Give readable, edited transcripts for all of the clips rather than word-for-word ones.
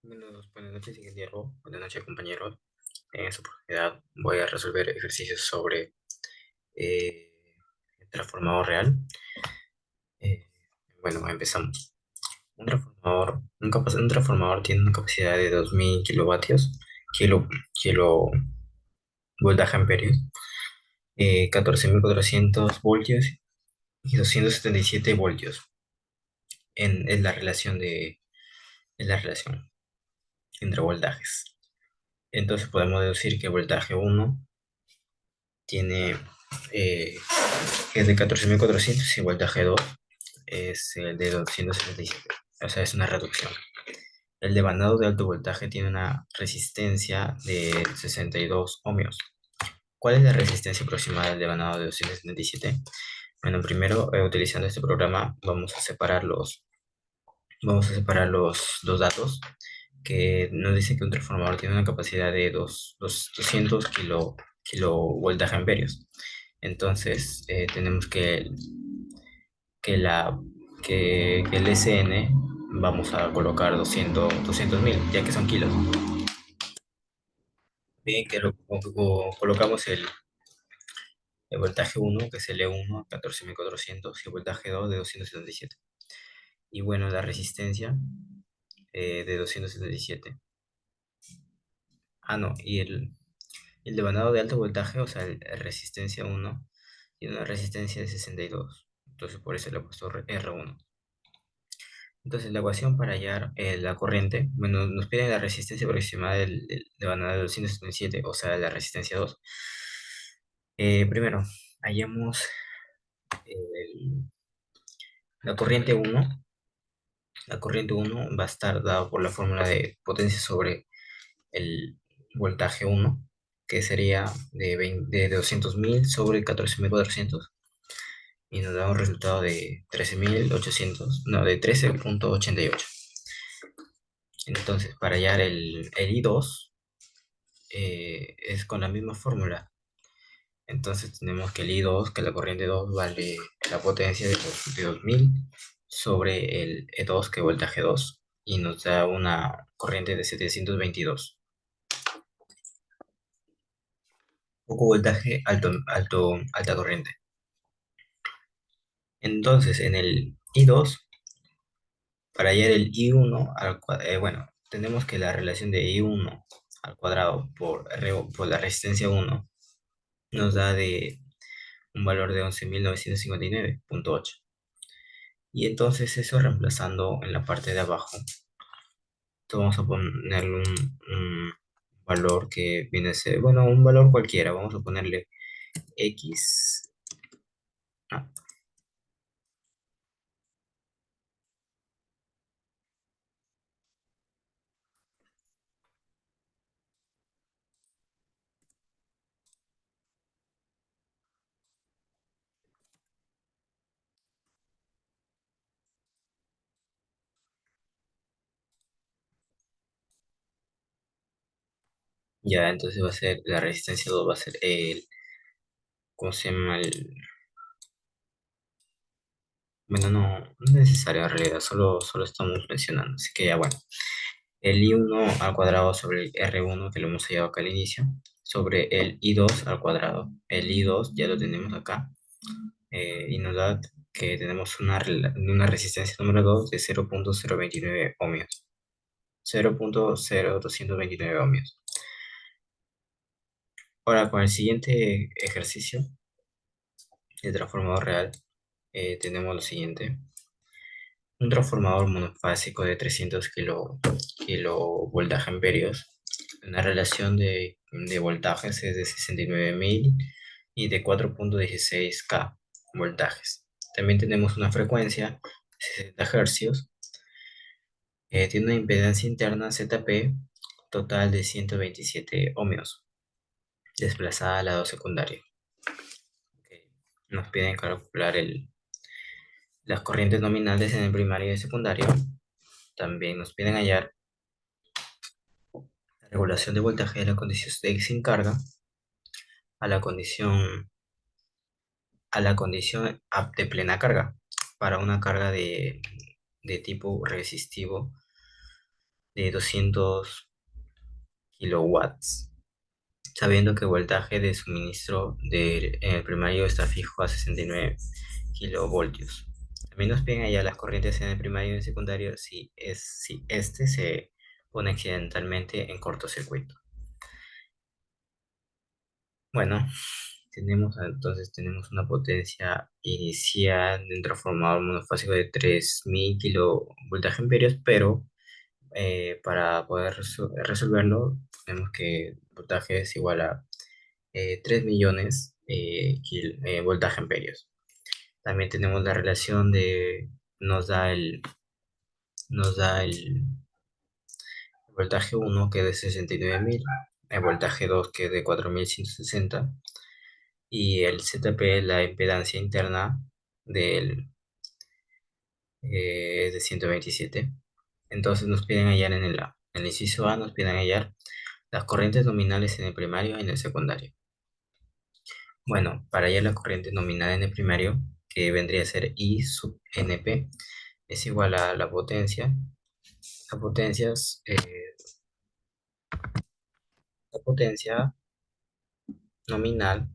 Buenas noches, ingeniero. Buenas noches, compañeros. En esta oportunidad voy a resolver ejercicios sobre eh, el transformador real. Eh, bueno, empezamos. Un transformador tiene una capacidad de 2000 kilovatios, kilo, kilo voltaje amperios, 14.400 voltios y 277 voltios en la relación entre voltajes. Entonces podemos deducir que el voltaje uno tiene eh, es de 14.400 y voltaje 2 es el de 277. O sea, es una reducción. El devanado de alto voltaje tiene una resistencia de 62 ohmios. ¿Cuál es la resistencia aproximada del devanado de 277? Bueno, primero, utilizando este programa, vamos a separar los dos datos que nos dice que un transformador tiene una capacidad de 200 kilovoltaje amperios. Entonces, tenemos que, la, que el SN vamos a colocar 200.000, ya que son kilos. Bien, colocamos el voltaje uno que es el E1, 14.400 y el voltaje 2 de 277. Y bueno, la resistencia de 277. Ah, no, y el devanado de alto voltaje, o sea, el resistencia uno tiene una resistencia de 62. Entonces, por eso le he puesto R1. Entonces, la ecuación para hallar la corriente, bueno, nos pide la resistencia aproximada del devanado de 277, o sea, la resistencia 2. Primero, hallamos el- la corriente uno. La corriente uno va a estar dada por la fórmula de potencia sobre el voltaje uno, que sería de 200.000 sobre 14.400, y nos da un resultado de 13.800, no, de 13,88. Entonces, para hallar el I2, es con la misma fórmula. Entonces tenemos que el I2, que la corriente 2 vale la potencia de 2000 sobre el E2, que es voltaje 2, y nos da una corriente de 722. Poco voltaje, alta corriente. Entonces, en el I2, para hallar el I1 bueno, tenemos que la relación de I1 al cuadrado por la resistencia 1 nos da de un valor de 11.959,8. Y entonces eso reemplazando en la parte de abajo, entonces vamos a ponerle un valor que viene a ser, bueno, un valor cualquiera, vamos a ponerle X. Ah, ya, entonces va a ser, la resistencia 2 va a ser ¿cómo se llama? Bueno, no es necesario en realidad, solo estamos mencionando, así que ya bueno. El I1 al cuadrado sobre el R1, que lo hemos hallado acá al inicio, sobre el I2 al cuadrado. El I2 ya lo tenemos acá, y nos da que tenemos una resistencia número 2 de 0,029 ohmios. 0,0229 ohmios. Ahora, con el siguiente ejercicio de transformador real, tenemos lo siguiente. Un transformador monofásico de 300 kilovoltaje amperios. La relación de voltajes es de 69.000 y de 4,16 k voltajes. También tenemos una frecuencia, 60 hercios. Tiene una impedancia interna ZP total de 127 ohmios, desplazada al lado secundario. Ok. Nos piden calcular las corrientes nominales en el primario y el secundario. También nos piden hallar la regulación de voltaje de la condición de sin carga a la condición, de plena carga para una carga de tipo resistivo de 200 kilowatts, sabiendo que el voltaje de suministro en el primario está fijo a 69 kilovoltios. También nos piden allá las corrientes en el primario y en el secundario si este se pone accidentalmente en cortocircuito. Bueno, entonces tenemos una potencia inicial de un transformador monofásico de 3000 kilovoltaje amperios, pero para poder resolverlo tenemos que el voltaje es igual a 3 millones voltaje amperios. También tenemos la relación nos da el voltaje uno que es de 69.000, el voltaje 2 que es de 4160 y el ZP, la impedancia interna del, es de 127. Entonces nos piden hallar en el inciso A nos piden hallar las corrientes nominales en el primario y en el secundario. Bueno, para hallar la corriente nominal en el primario, que vendría a ser I sub NP, es igual a la potencia. La potencia, la potencia nominal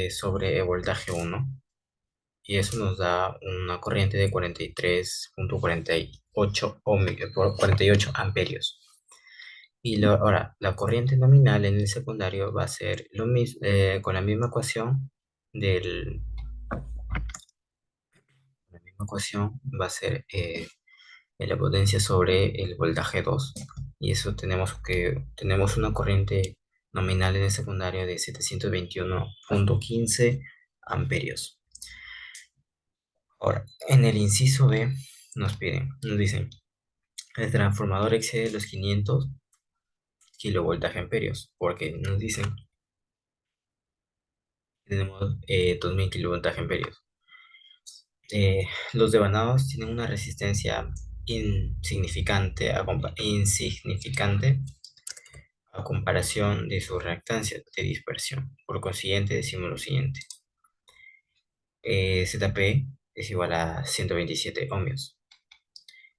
sobre el voltaje uno, y eso nos da una corriente de 43,48 por 48 amperios. Ahora, la corriente nominal en el secundario va a ser lo mismo, con del, la misma ecuación va a ser la potencia sobre el voltaje 2. Y eso tenemos una corriente nominal en el secundario de 721,15 amperios. Ahora, en el inciso B nos dicen, el transformador excede los 500 kilovoltaje amperios, porque nos dicen que tenemos 2000 kilovoltaje amperios. Los devanados tienen una resistencia insignificante a comparación de su reactancia de dispersión. Por consiguiente, decimos lo siguiente. ZP es igual a 127 ohmios.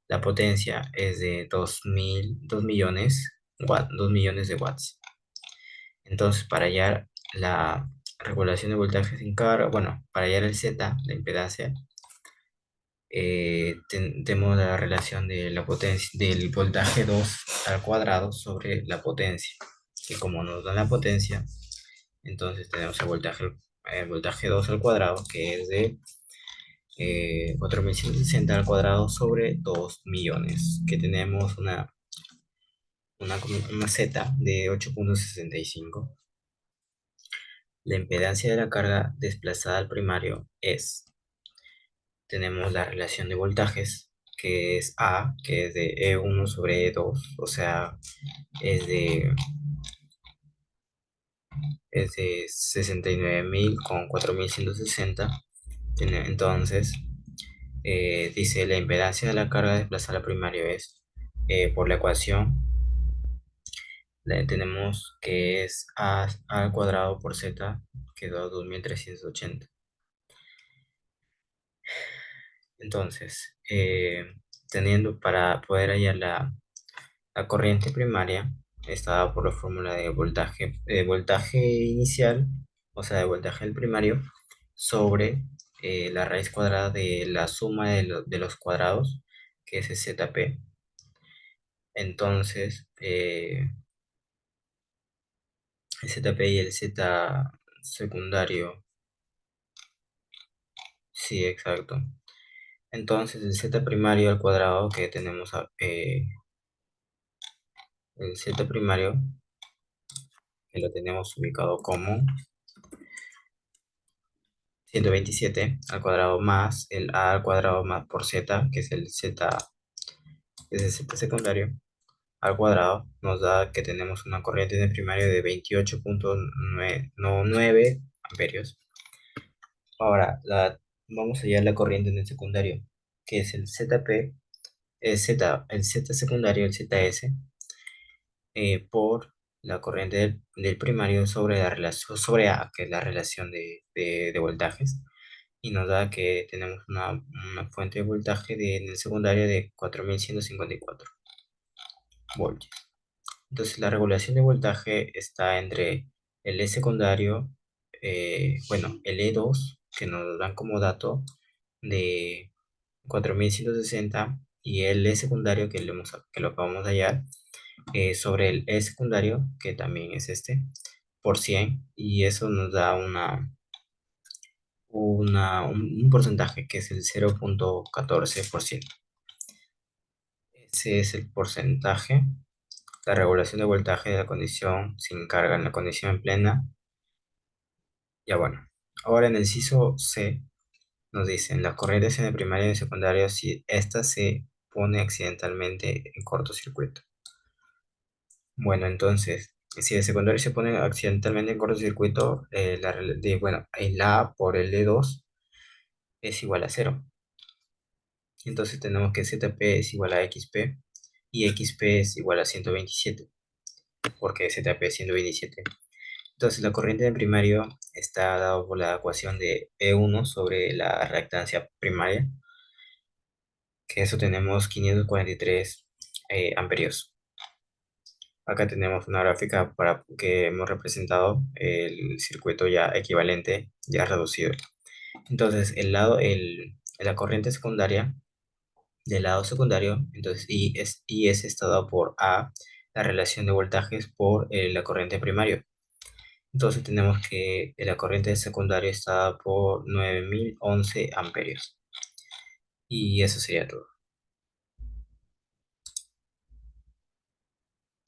La potencia es de 2 millones de watts. Entonces, para hallar la regulación de voltajes en carga, bueno, para hallar el Z, la impedancia, tenemos la relación de la potencia del voltaje 2 al cuadrado sobre la potencia. Que como nos da la potencia, entonces tenemos el voltaje 2 al cuadrado, que es de 4160 al cuadrado sobre 2 millones, que tenemos una, una Z de 8,65. La impedancia de la carga desplazada al primario tenemos la relación de voltajes, que es A, que es de E1 sobre E2, o sea, es de, es de 69.000 con 4160. Entonces, dice la impedancia de la carga desplazada al primario por la ecuación, tenemos que es A al cuadrado por Z, que da 2380. Entonces, teniendo para poder hallar la corriente primaria, está dada por la fórmula de voltaje inicial, o sea, de voltaje del primario, sobre la raíz cuadrada de la suma de los cuadrados, que es el ZP. Entonces, el ZP y el Z secundario, sí, exacto. Entonces, el Z primario al cuadrado que tenemos, el Z primario, que lo tenemos ubicado como 127 al cuadrado más el A al cuadrado más por Z, que es el Z secundario, al cuadrado, nos da que tenemos una corriente en el primario de 28,9 amperios. Ahora, vamos a hallar la corriente en el secundario, que es el ZP, el Z secundario, el ZS, por la corriente del primario sobre la relación, sobre A, que es la relación de voltajes, y nos da que tenemos una fuente de voltaje en el secundario de 4154 voltios. Entonces la regulación de voltaje está entre el E secundario, bueno, el E2, que nos dan como dato de 4160, y el E secundario que lo acabamos de hallar, sobre el E secundario, que también es este, por 100, y eso nos da un porcentaje que es el 0,14%. Ese es el porcentaje. La regulación de voltaje de la condición sin carga en la condición en plena. Ya bueno. Ahora en el inciso C nos dicen las corrientes en el primario y el secundario si ésta se pone accidentalmente en cortocircuito. Bueno, entonces, si el secundario se pone accidentalmente en cortocircuito, bueno, el A por el D2 es igual a cero. Entonces tenemos que ZP es igual a XP y XP es igual a 127, porque ZP es 127. Entonces la corriente de primario está dado por la ecuación de E1 sobre la reactancia primaria, que eso tenemos 543 amperios. Acá tenemos una gráfica para que hemos representado el circuito ya equivalente, ya reducido. Entonces, la corriente secundaria del lado secundario, entonces I es está dado por A, la relación de voltajes por la corriente primario. Entonces tenemos que la corriente secundaria está por 9011 amperios. Y eso sería todo.